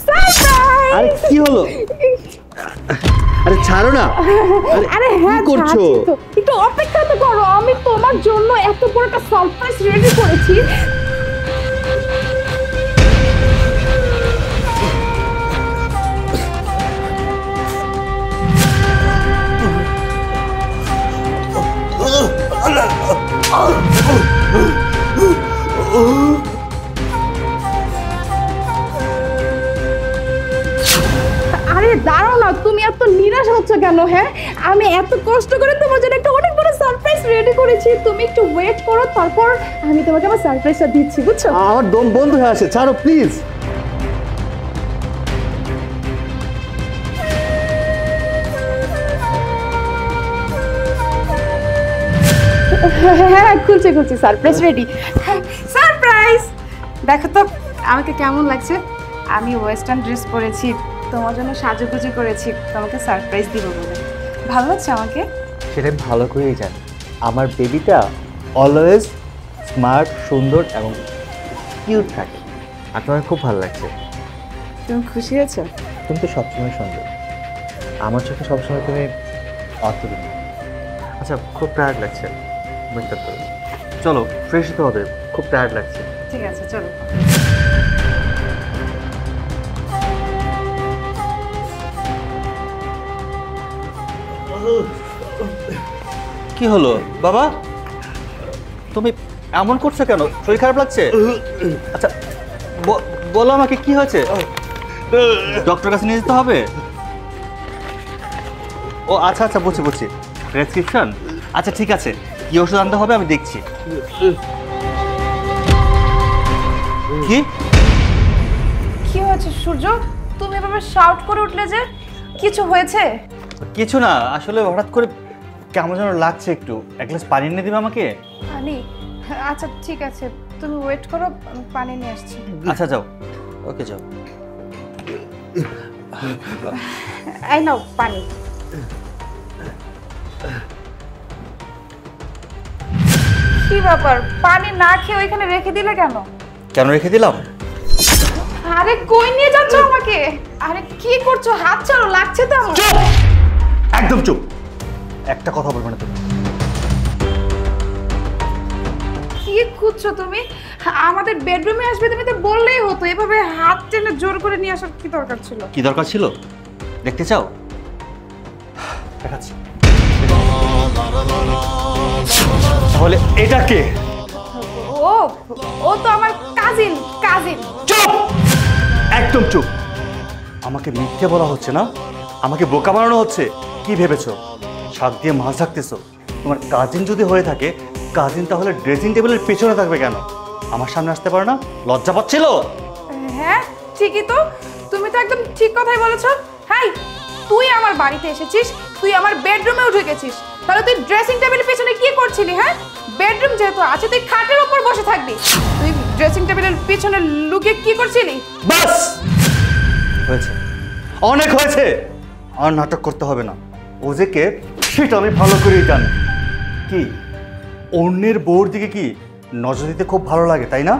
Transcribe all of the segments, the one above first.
Surprise! আরে কি হলো? আরে ছাড়ো না। আরে হ্যাঁ, কি করছো? একটু অপেক্ষা তো করো, আমি তোমার জন্য এত বড় একটা সারপ্রাইজ রেডি করেছি। আরে দাঁড়াও না, তুমি এত নিরাশ হচ্ছ কেন? হ্যাঁ, আমি এত কষ্ট করে তোমার জন্য একটা অনেক বড় সারপ্রাইজ রেডি করেছি, তুমি একটু ওয়েট করো, তারপর আমি তোমাকে আমার সারপ্রাইজটা দিচ্ছি, বুঝছো? আমার দম বন্ধ হয়ে আসে, ছাড়ো প্লিজ। হ্যাঁ, খুলছি, সারপ্রাইজ রেডি। সারপ্রাইজ! দেখো তো আমাকে কেমন লাগছে। আমি ওয়েস্টার্ন ড্রেস পরেছি, তোমার জন্য সাজুগুজু করেছি তোমাকে সারপ্রাইজ দিব বলে। ভালো লাগছে আমাকে? সেটা ভালো করেই জানি, আমার বেবিটা অলওয়েজ স্মার্ট, সুন্দর এবং কিউট থাকে, আর তোমার খুব ভালো লাগছে। তুমি খুশি হয়েছো? তুমি তো সবসময় সুন্দর, আমার চোখে সবসময় তুমি অতুলনীয়। আচ্ছা, খুব টায়ার্ড লাগছে, মেকআপ করো, চলো ফ্রেশ হতে হবে, খুব টায়ার্ড লাগছে। ঠিক আছে, চলো। কি হলো বাবা, তুমি এমন করছো কেন? শরীর খারাপ লাগছে? আচ্ছা বলো আমাকে কি হয়েছে, ডক্টর কাছে নিয়ে যেতে হবে? ও আচ্ছা আচ্ছা, বুঝছি, প্রেসক্রিপশন, আচ্ছা ঠিক আছে, কি ওষুধ আনতে হবে আমি দেখছি। কি কি হয়েছে সূর্য? তুমি এভাবে শাউট করে উঠলে যে, কিছু হয়েছে? কিছু না, আসলে হঠাৎ করে কেমন যেন লাগছে, একটু এক গ্লাস পানি এনে দিবে আমাকে? পানি? আচ্ছা ঠিক আছে, তুমি ওয়েট করো, আমি পানি নিয়ে আসছি। আচ্ছা যাও, ওকে যাও। এই নাও পানি। কি ব্যাপার, পানি না খেয়ে ওইখানে রেখে দিলে কেন? কেন রেখে দিলাম? আরে কই নিয়ে যাচ্ছ আমাকে? আরে কি করছো? হাত ছাড়ো, লাগছে তো আমার। চুপ, একদম চুপ, একটা কথা বলবে না তুমি। কি খুঁজছো তুমি? আমাদের বেডরুমে আসবে তুমি তো বললেই হতো, এভাবে হাত টেনে জোর করে নিয়ে আসার কি দরকার ছিল? কি দরকার ছিল? দেখতে চাও? দেখাচ্ছি। তাহলে এটা কে? ও ও তো আমার কাজিন। চুপ, একদম চুপ। আমাকে মিথ্যে বলা হচ্ছে না, আমাকে বোকা বানানো হচ্ছে। কি ভেবেছো শাক দিয়ে মাছ ঢাকতেছো? তোমার কাজিন যদি হয়ে থাকে, কাজিন তাহলে ড্রেসিং টেবিলের পেছনে থাকবে কেন? আমার সামনে আসতে পারে না? লজ্জা পাচ্ছিল? হ্যাঁ ঠিকই তো, তুমি তো একদম ঠিক কথাই বলেছো। হাই, তুই আমার বাড়িতে এসেছিস, তুই আমার বেডরুমে উঠে গেছিস, তাহলে তুই ড্রেসিং টেবিলের পেছনে কি করছিলি? হ্যাঁ, বেডরুম যেহেতু আছে তুই খাটের উপর বসে থাকবি, তুই ড্রেসিং টেবিলের পেছনে লুকিয়ে কি করছিলি? বাস হয়েছে, অনেক হয়েছে, আর নাটক করতে হবে না। ও যে কে সেটা আমি ভালো করেই জানি। কি অন্যের বউর দিকে কি নজর দিতে খুব ভালো লাগে, তাই না?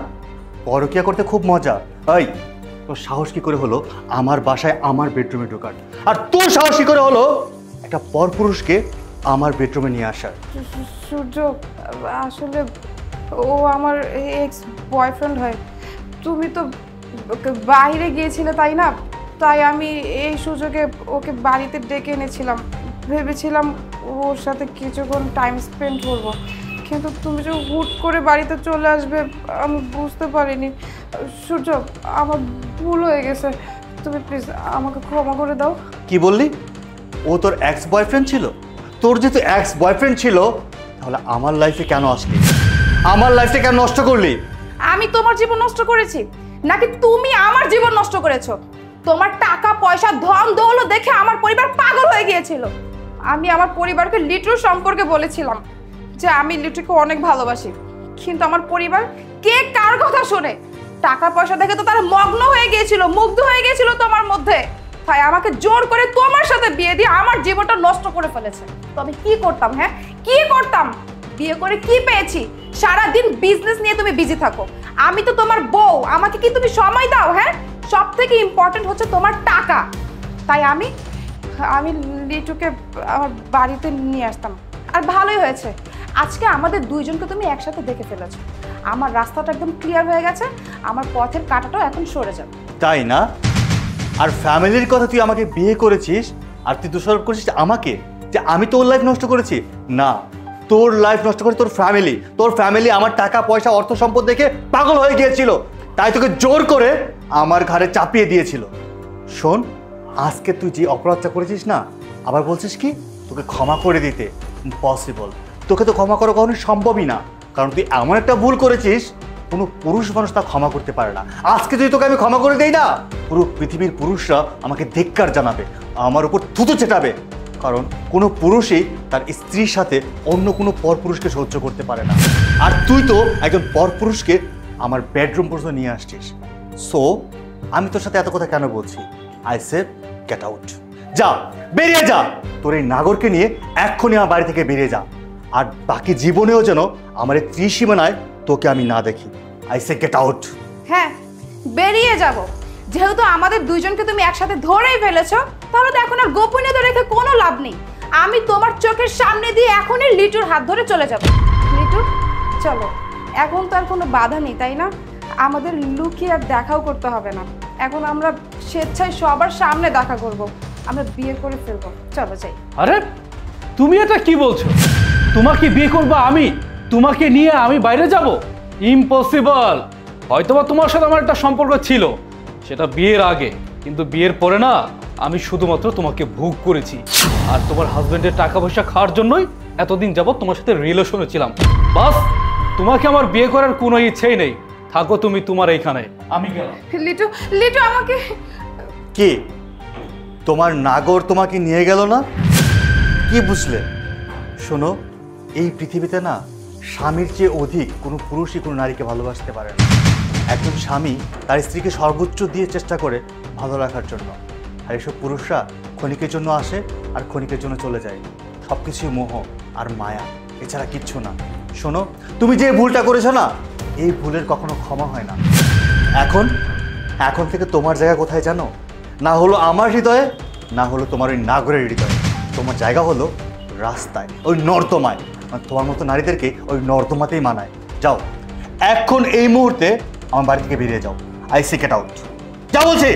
পরকিয়া করতে খুব মজা। এই তোর সাহস কি করে হলো আমার বাসায় আমার বেডরুমে ঢোকার? আর তোর সাহস কি করে হলো একটা পরপুরুষকে আমার বেডরুমে নিয়ে আসার? সূর্য, আসলে ও আমার এক্স বয়ফ্রেন্ড হয়। তুমি তো বাইরে গিয়েছিলে তাই না, তাই আমি এই সুযোগে ওকে বাড়িতে ডেকে এনেছিলাম, ভেবেছিলাম ওর সাথে কিছুক্ষণ টাইম স্পেন্ড করবো, কিন্তু তুমি যে হুট করে বাড়িতে চলে আসবে আমি বুঝতে পারিনি। সূর্য, আমার ভুল হয়ে গেছে, তুমি প্লিজ আমাকে ক্ষমা করে দাও। কি বললি? ও তোর এক্স বয়ফ্রেন্ড ছিল? তোর যেহেতু এক্স বয়ফ্রেন্ড ছিল, তাহলে আমার লাইফে কেন আসলি? আমার লাইফটা কেন নষ্ট করলি? আমি তোমার জীবন নষ্ট করেছি নাকি তুমি আমার জীবন নষ্ট করেছো? তোমার টাকা পয়সা ধন দৌলত দেখে আমার পরিবার পাগল হয়ে গিয়েছিল। আমি আমার পরিবারকে লিটুর সম্পর্কে বলেছিলাম যে আমি লিটুকে অনেক ভালোবাসি, কিন্তু আমার পরিবার কে কার কথা শুনে? টাকা পয়সা দেখে তো তারা মগ্ন হয়ে গিয়েছিল, মুগ্ধ হয়ে গিয়েছিল তোমার মধ্যে, তাই আমাকে জোর করে তোমার সাথে বিয়ে দিয়ে আমার জীবনটা নষ্ট করে ফেলেছে। তো আমি কি করতাম? হ্যাঁ, কি করতাম? বিয়ে করে কি পেয়েছি? সারা দিন বিজনেস নিয়ে তুমি বিজি থাকো। আমি তো তোমার বউ, আমাকে কি তুমি সময় দাও? হ্যাঁ, সব থেকে ইম্পর্টেন্ট হচ্ছে তোমার টাকা। তাই আমি লিটুকে আমার বাড়িতে নিয়ে আসতাম। আর ভালোই হয়েছে, আজকে আমাদের দুইজনকে তুমি একসাথে দেখে ফেলেছো। আমার রাস্তাটা একদম ক্লিয়ার হয়ে গেছে, আমার পথের কাঁটাটাও এখন সরে যাবে। তাই না? আর ফ্যামিলির কথা তুই আমাকে বিয়ে করেছিস আর তুই দোষারোপ করছিস আমাকে যে আমি তোর লাইফ নষ্ট করেছি। না, তোর লাইফ নষ্ট করে তোর ফ্যামিলি। তোর ফ্যামিলি আমার টাকা পয়সা অর্থ সম্পদ দেখে পাগল হয়ে গিয়েছিল, তাই তোকে জোর করে আমার ঘাড়ে চাপিয়ে দিয়েছিল। শোন, আজকে তুই যে অপরাধটা করেছিস না, আবার বলছিস কি তোকে ক্ষমা করে দিতে? ইম্পসিবল। তোকে তো ক্ষমা করা কখনোই সম্ভবই না, কারণ তুই এমন একটা ভুল করেছিস কোনো পুরুষ মানুষ তা ক্ষমা করতে পারে না। আজকে যদি তোকে আমি ক্ষমা করে দেই না, পুরো পৃথিবীর পুরুষরা আমাকে ধিক্কার জানাবে, আমার উপর থুতু চেটাবে। কারণ কোনো পুরুষই তার স্ত্রীর সাথে অন্য কোনো পরপুরুষকে সহ্য করতে পারে না। আর তুই তো একজন পরপুরুষকে আমার বেডরুম পর্যন্ত নিয়ে আসছিস। সো আমি তোর সাথে এত কথা কেন বলছি? I say get out. যা, বেরিয়ে যা। তোর এই নাগরকে নিয়ে এক্ষুনি আমার বাড়ি থেকে বেরিয়ে যা। আর বাকি জীবনেও যেন আমার এই ত্রিসীমানায় তোকে আমি না দেখি। I say get out. হ্যাঁ, বেরিয়ে যাব। যেহেতু আমাদের দুইজনকে তুমি একসাথে ধরেই ফেলেছো, তাহলে তো এখন আর গোপনীয়তা রেখে কোনো লাভ নেই। আমি তোমার চোখের সামনে দিয়ে এখনই লিটুর হাত ধরে চলে যাব। লিটু, চলো। এখন তো আর কোনো বাধা নেই, তাই না? আমাদের লুকিয়ে আর দেখাও করতে হবে না। এখন আমরা স্বেচ্ছায় সবার সামনে দেখা করব। আমরা বিয়ে করে ফেলবো। চলো যাই। আরে তুমি এটা কি বলছো? তোমাকে বিয়ে করবো আমি? তোমাকে নিয়ে আমি বাইরে যাব? ইম্পসিবল। হয়তোবা তোমার সাথে আমার একটা সম্পর্ক ছিল, সেটা বিয়ের আগে, কিন্তু বিয়ের পরে না আমি শুধুমাত্র তোমাকে ভোগ করেছি। আর তোমার হাজবেন্ডের টাকা পয়সা খাওয়ার জন্যই এতদিন যাবত তোমার সাথে রিলেশনে ছিলাম। বাস, তোমাকে আমার বিয়ে করার কোনো ইচ্ছেই নেই। থাকো তুমি তোমার এইখানে, আমি গেলাম। লিটু, লিটু আমাকে। কি তোমার নাগর তোমাকে নিয়ে গেল না? কি বুঝলে? শোনো, এই পৃথিবীতে না স্বামীর চেয়ে অধিক কোনো পুরুষই কোনো নারীকে ভালোবাসতে পারে না। একজন স্বামী তার স্ত্রীকে সর্বোচ্চ দিয়ে চেষ্টা করে ভালো রাখার জন্য। আর এসব পুরুষরা ক্ষণিকের জন্য আসে আর ক্ষণিকের জন্য চলে যায়। সব কিছুই মোহ আর মায়া, এছাড়া কিচ্ছু না। শোনো, তুমি যে ভুলটা করেছো না, এই ভুলের কখনো ক্ষমা হয় না। এখন থেকে তোমার জায়গা কোথায় জানো? না হলো আমার হৃদয়ে, না হলো তোমার ওই নাগরের হৃদয়ে। তোমার জায়গা হলো রাস্তায়, ওই নর্দমায়। তোমার মতো নারীদেরকে ওই নর্দমাতেই মানায়। যাও, এখন এই মুহূর্তে আমার বাড়ি থেকে বেরিয়ে যাও। I say get out. যাও বলছি।